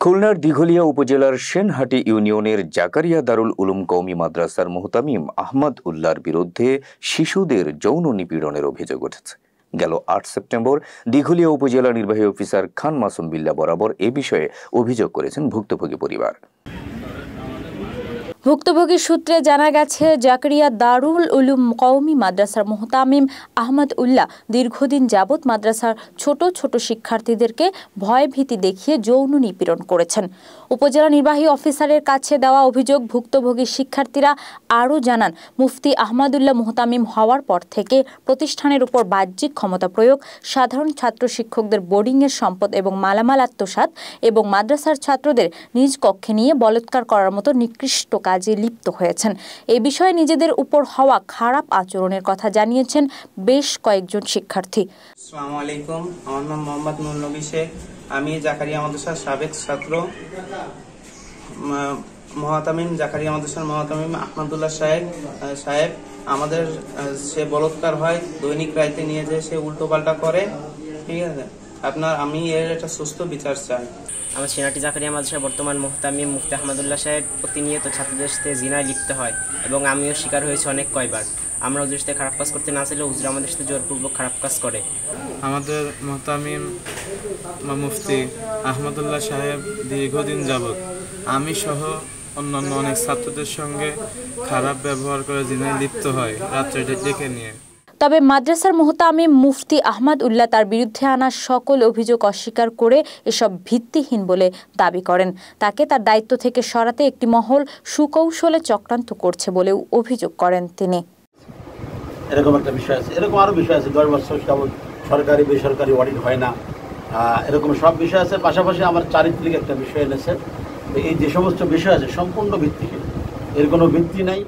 খুলনার দিঘলিয়া উপজেলার সেনহাটি ইউনিয়নের জাকারিয়া দারুল উলুম কওমি মাদ্রাসার মুহতামিম আহমদ উল্লাহর বিরুদ্ধে শিশুদের যৌন নিপীড়নের অভিযোগ উঠেছে। গেল ৮ সেপ্টেম্বর দিঘলিয়া উপজেলা নির্বাহী অফিসার খান মাসুম বিল্লাহ বরাবর এ বিষয়ে অভিযোগ করেছেন ভুক্তভোগী পরিবার। ভুক্তভোগী সূত্রে জানা গেছে, জাকারিয়া দারুল উলুম কওমি মাদ্রাসার মুহতামিম আহমদ উল্লাহ দীর্ঘদিন যাবৎ মাদ্রাসার ছোট ছোট শিক্ষার্থীদেরকে ভয়ভীতি দেখিয়ে যৌন নিপীড়ন করেছেন। উপজেলা নির্বাহী অফিসারের কাছে দেওয়া অভিযোগ ভুক্তভোগী শিক্ষার্থীরা আরও জানান, মুফতি আহমদুল্লাহ মুহতামিম হওয়ার পর থেকে প্রতিষ্ঠানের উপর বাহ্যিক ক্ষমতা প্রয়োগ, সাধারণ ছাত্র শিক্ষকদের বোর্ডিংয়ের সম্পদ এবং মালামাল আত্মসাৎ এবং মাদ্রাসার ছাত্রদের নিজ কক্ষে নিয়ে বলাৎকার করার মতো নিকৃষ্ট কাজে লিপ্ত হয়েছেন। এ বিষয়ে নিজেদের উপর হওয়া খারাপ আচরণের কথা জানিয়েছেন বেশ কয়েকজন শিক্ষার্থী। আসসালামু আলাইকুম, আমার নাম মোহাম্মদ নুর নবী শেখ। আমি জাকারিয়া মাদ্রাসার সাবেক ছাত্র। মুহতামিম জাকারিয়া মাদ্রাসার মুহতামিম আহমদুল্লাহ সাহেব আমাদের সে বলৎকার হয়, দৈনিক রাইতে নিয়ে যে সে উল্টো পাল্টা করে। ঠিক আছে, আমি এর একটা সুস্থ বিচার চাই। আমার সেনাটি জাকারিয়া মাদ্রাসার বর্তমান মুহতামিম মুফতি আহমদুল্লাহ সাহেব প্রতিনিয়ত ছাত্রদের সাথে জিনায় লিপ্ত হয় এবং আমিও শিকার হয়েছি অনেক কয়বার। আমরা ওদের সাথে খারাপ কাজ করতে না চাইলেও হুজুর আমাদের সাথে জোরপূর্বক খারাপ কাজ করে। আমাদের মুহতামিম মুফতি আহমদুল্লাহ সাহেব দীর্ঘদিন যাবৎ আমি সহ অন্যান্য অনেক ছাত্রদের সঙ্গে খারাপ ব্যবহার করে জিনায় লিপ্ত হয়, রাত্রে ডেকে নিয়ে। তবে মাদ্রাসার মুহতামিম মুফতি আহমদ উল্লাহ তার বিরুদ্ধে আনা সকল অভিযোগ অস্বীকার করে এসব ভিত্তিহীন বলে দাবি করেন। তাকে তার দায়িত্ব থেকে সরাতে একটি মহল সুকৌশলে চক্রান্ত করছে বলেও অভিযোগ করেন তিনি। এরকম একটা বিষয় আছে, এরকম আরো বিষয় আছে, 10 বছর যাবৎ সরকারি বেসরকারি অডিট হয় না, এরকম সব বিষয় আছে। পাশাপাশি আমার চারিত্রিক একটা বিষয় এনেছে। এই যে সমস্ত বিষয় আছে সম্পূর্ণ ভিত্তিহীন, এর কোনো ভিত্তি নাই।